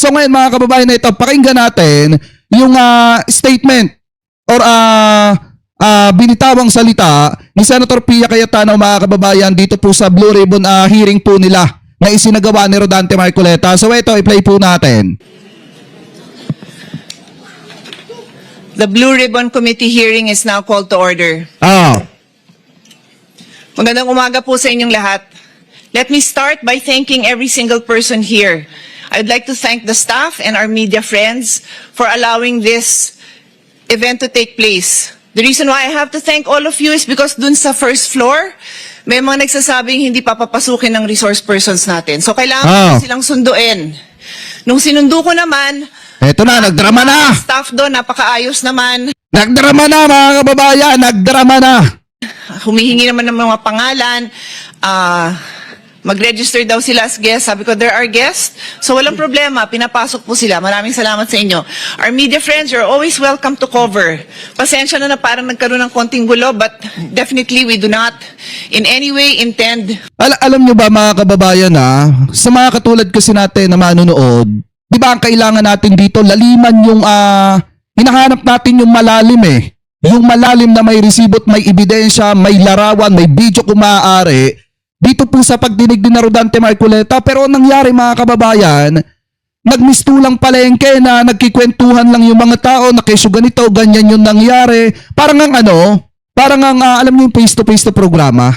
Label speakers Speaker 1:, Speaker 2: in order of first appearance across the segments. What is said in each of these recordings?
Speaker 1: So ngayon mga kababayan na ito, pakinggan natin yung statement or binitawang salita ni Senator Pia Cayetano mga kababayan dito po sa Blue Ribbon hearing po nila na isinagawa ni Rodante Marcoleta. So ito, i-play po natin.
Speaker 2: The Blue Ribbon Committee hearing is now called to order. Magandang umaga po sa inyong lahat. Let me start by thanking every single person here. I'd like to thank the staff and our media friends for allowing this event to take place. The reason why I have to thank all of you is because dun sa first floor, may mga nagsasabing hindi papapasukin ng resource persons natin. So kailangan silang sunduin. Nung sinundo ko naman,
Speaker 1: Eto na, nagdrama na!
Speaker 2: staff doon, napakaayos naman.
Speaker 1: Nagdrama na mga kababayan, nagdrama na!
Speaker 2: Humihingi naman ng mga pangalan, mag-register daw sila as guests. Sabi ko, there are guests. So walang problema, pinapasok po sila. Maraming salamat sa inyo. Our media friends, you're always welcome to cover. Pasensya na parang nagkaroon ng konting gulo, but definitely we do not in any way intend.
Speaker 1: Alam nyo ba mga kababayan sa mga katulad kasi natin na manonood, di ba ang kailangan natin dito, laliman yung, hinahanap natin yung malalim Yung malalim na may resibot, may ebidensya, may larawan, may video kung maaari. Dito po sa pagdinig din na Rodante Marcoleta. Pero ang nangyari mga kababayan, nagmistulang palengke na nagkikwentuhan lang yung mga tao na kesyo ganito, ganyan yung nangyari. Parang ang alam niyo yung face-to-face na programa.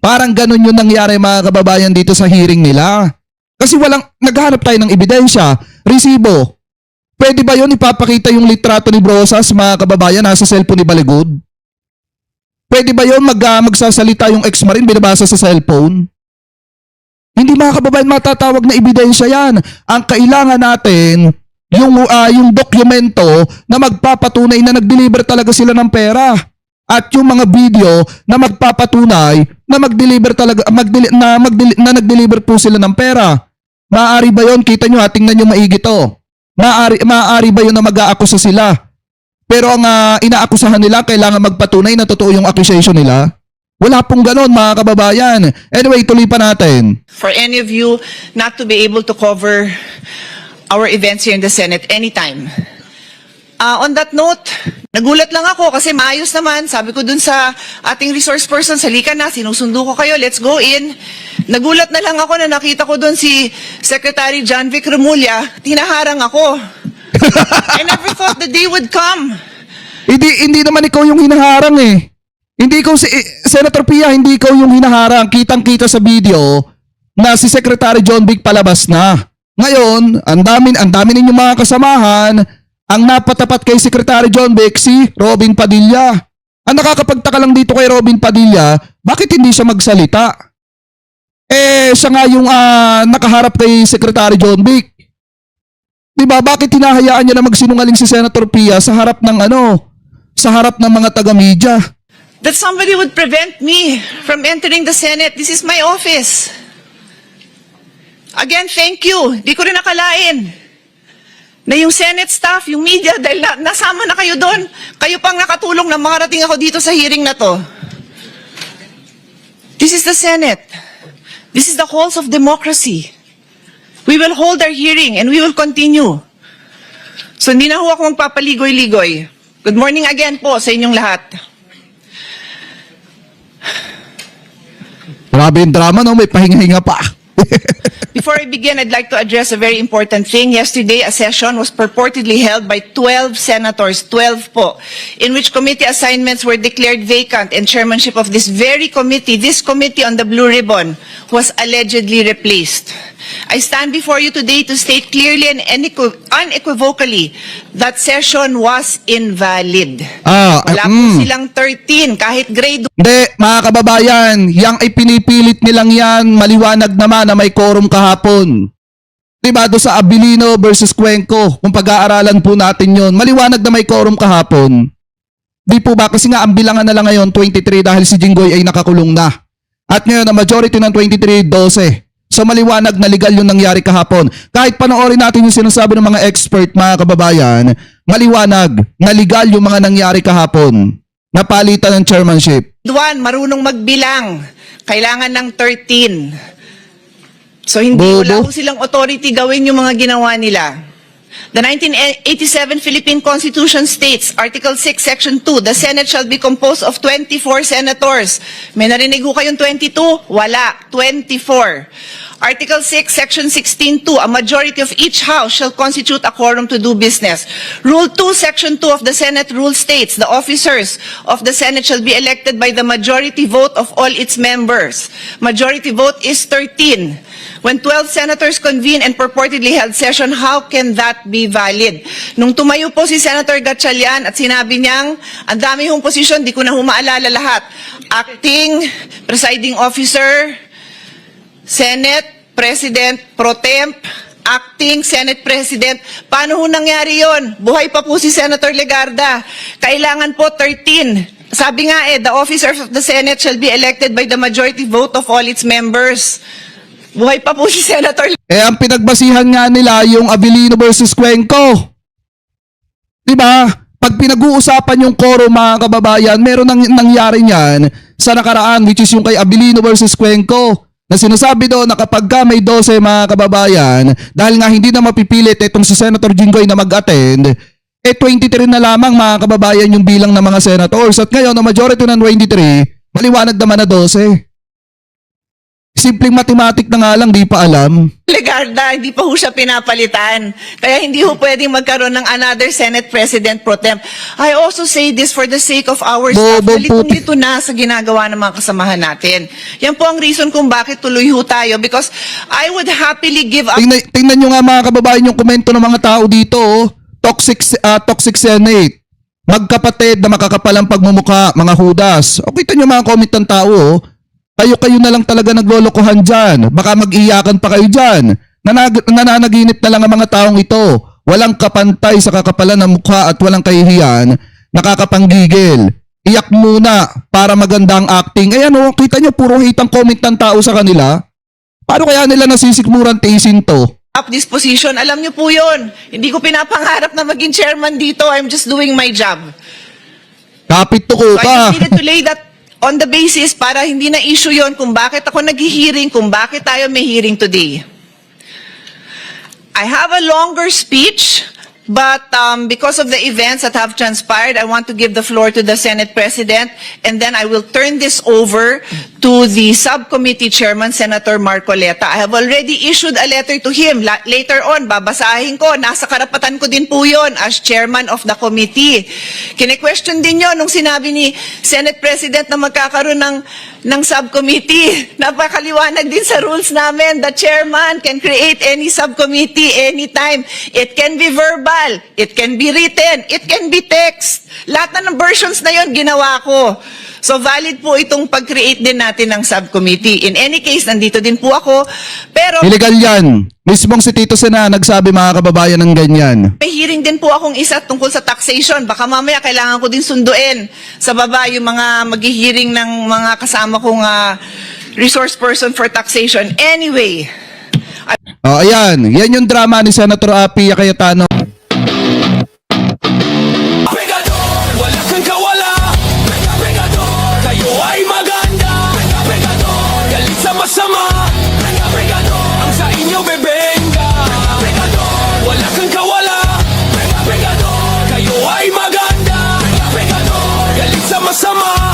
Speaker 1: Parang ganun yung nangyari mga kababayan dito sa hearing nila. Kasi naghanap tayo ng ebidensya, resibo. Pwede ba yun ipapakita yung litrato ni Brosas mga kababayan nasa cellphone ni Baligod? Pwede ba yun magsasalita yung ex-marine binabasa sa cellphone? Hindi mga kababayan matatawag na ebidensya yan. Ang kailangan natin yung dokumento na magpapatunay na nag-deliver talaga sila ng pera. At yung mga video na magpapatunay na mag-deliver talaga na nag-deliver po sila ng pera. Maaari ba yun? Kita nyo tingnan nyo maigi to. Maaari ba yun na mag-aakusa sila? Pero ang inaakusahan nila kailangan magpatunay na totoo yung accusation nila? Wala pong ganon mga kababayan. Anyway, tuloy pa natin.
Speaker 2: For any of you not to be able to cover our events here in the Senate anytime. On that note, nagulat lang ako kasi maayos naman. Sabi ko dun sa ating resource person, halika na, sinusundo ko kayo, let's go in. Nagulat na lang ako na nakita ko dun si Secretary John Vic Remulla, tinaharang ako. I never thought the day would come.
Speaker 1: Hindi naman ikaw yung hinaharang Hindi ikaw Senator Pia, hindi ikaw yung hinaharang. Kitang-kita sa video na si Secretary John Vic palabas na. Ngayon, ang dami ninyong mga kasamahan. Ang napatapat kay Secretary John Vic si Robin Padilla. Ang nakakapagtaka lang dito kay Robin Padilla, bakit hindi siya magsalita? Siya nga yung nakaharap kay Secretary John Vic. Diba, bakit hinahayaan niya na magsinungaling si Senator Pia sa harap ng sa harap ng mga taga-media?
Speaker 2: That somebody would prevent me from entering the Senate. This is my office. Again, thank you. Di ko rin nakalain na yung Senate staff, yung media, dahil nasama na kayo doon, kayo pang nakatulong na makarating ako dito sa hearing na to. This is the Senate. This is the halls of democracy. We will hold our hearing and we will continue. So hindi na ho ako magpapaligoy-ligoy. Good morning again po sa inyong lahat.
Speaker 1: Grabe yung drama, may pahinga-hinga pa.
Speaker 2: Before I begin, I'd like to address a very important thing. Yesterday, a session was purportedly held by 12 senators, 12 po, in which committee assignments were declared vacant and chairmanship of this very committee, this committee on the Blue Ribbon, was allegedly replaced. I stand before you today to state clearly and unequivocally that session was invalid. Wala po silang 13, kahit grade.
Speaker 1: Hindi, mga kababayan, yang ipinipilit nilang yan, maliwanag naman na may quorum kahapon. Diba, do sa Abilino versus Cuenco, kung pag-aaralan po natin yon, maliwanag na may quorum kahapon. Di po ba? Kasi nga ang bilangan na lang ngayon, 23 dahil si Jinggoy ay nakakulong na. At ngayon, ang majority ng 23, 12. So maliwanag na legal yung nangyari kahapon. Kahit panoorin natin yung sinasabi ng mga expert, mga kababayan, maliwanag na legal yung mga nangyari kahapon. Napalitan ng chairmanship.
Speaker 2: Marunong magbilang. Kailangan ng 13. So hindi
Speaker 1: Bobo.
Speaker 2: wala ho silang authority gawin yung mga ginawa nila. The 1987 Philippine Constitution states, Article 6, Section 2, the Senate shall be composed of 24 senators. May narinig ho kayong 22? Wala. 24. Article 6, Section 16.2, a majority of each house shall constitute a quorum to do business. Rule 2, Section 2 of the Senate rule states, the officers of the Senate shall be elected by the majority vote of all its members. Majority vote is 13. When 12 senators convene and purportedly held session, how can that be valid? Nung tumayo po si Senator Gatchalian at sinabi niyang, ang dami hong posisyon, di ko na humaalala lahat. Acting, presiding officer, Senate, President, Pro Temp, Acting Senate President. Paano ho nangyari yon? Buhay pa po si Senator Legarda. Kailangan po 13. Sabi nga the officers of the Senate shall be elected by the majority vote of all its members. Buhay pa po si Senator
Speaker 1: Ang pinagbasihan nga nila yung Abilino versus Cuenco. Diba? Pag pinag-uusapan yung quorum, mga kababayan, meron nangyari niyan sa nakaraan, which is yung kay Abilino versus Cuenco. Na sinasabi doon na kapag ka may 12 mga kababayan, dahil nga hindi na mapipilit itong si Senator Jinggoy na mag-attend, 23 na lamang mga kababayan yung bilang ng mga senators. At ngayon, na majority ng 23, maliwanag naman na 12. Simpleng mathematic na nga lang, di pa alam.
Speaker 2: Legarda, hindi pa ho siya pinapalitan. Kaya hindi ho pwedeng magkaroon ng another Senate President Pro Tem. I also say this for the sake of our staff.
Speaker 1: Bobo,
Speaker 2: Litong-lito na sa ginagawa ng mga kasamahan natin. Yan po ang reason kung bakit tuloy ho tayo. Because I would happily give up.
Speaker 1: Tingnan nyo nga mga kababayan yung komento ng mga tao dito. Oh. Toxic Senate. Magkapatid na makakapalang pagmumuka, mga hudas. O kita nyo mga comment ng tao. Oh. Kayo na lang talaga naglolokohan dyan. Baka mag-iyakan pa kayo dyan. Nananaginip na lang ang mga taong ito. Walang kapantay sa kakapalan ng mukha at walang kahihiyan. Nakakapanggigil. Iyak muna para maganda ang acting. Ayan o, kita nyo puro hitang comment ng tao sa kanila. Paano kaya nila nasisikmuran tiisin to?
Speaker 2: Up this position, alam niyo po yun. Hindi ko pinapangarap na maging chairman dito. I'm just doing my job.
Speaker 1: Kapit to ko
Speaker 2: So I
Speaker 1: ka.
Speaker 2: just needed to lay that on the basis para hindi na issue yon kung bakit ako nag-hearing, kung bakit tayo may hearing today. I have a longer speech, but because of the events that have transpired, I want to give the floor to the Senate President, and then I will turn this over to the subcommittee chairman, Senator Marcoleta. I have already issued a letter to him. Later on, babasahin ko. Nasa karapatan ko din po yun as chairman of the committee. Kine-question din yun nung sinabi ni Senate President na magkakaroon ng subcommittee. Napakaliwanag din sa rules namin. The chairman can create any subcommittee anytime. It can be verbal. It can be written. It can be text. Lahat na ng versions na yun, ginawa ko. So valid po itong pag-create din natin ng subcommittee. In any case, nandito din po ako. Pero
Speaker 1: Illegal yan. Mismong si Tito Sena nagsabi mga kababayan ng ganyan.
Speaker 2: may hearing din po akong isa tungkol sa taxation. Baka mamaya kailangan ko din sunduin sa baba yung mga mag-hearing ng mga kasama kong resource person for taxation. Anyway,
Speaker 1: Ayan. Yan yung drama ni Senator Pia Cayetano.
Speaker 3: Pegador, wala kang kawala. Pegador, kayo ay maganda. Pegador, galit sa masama. Pegador, ang sa inyo bebenga. Pegador, wala kang kawala. Pegador, kayo ay maganda. Pegador, galit sa masama.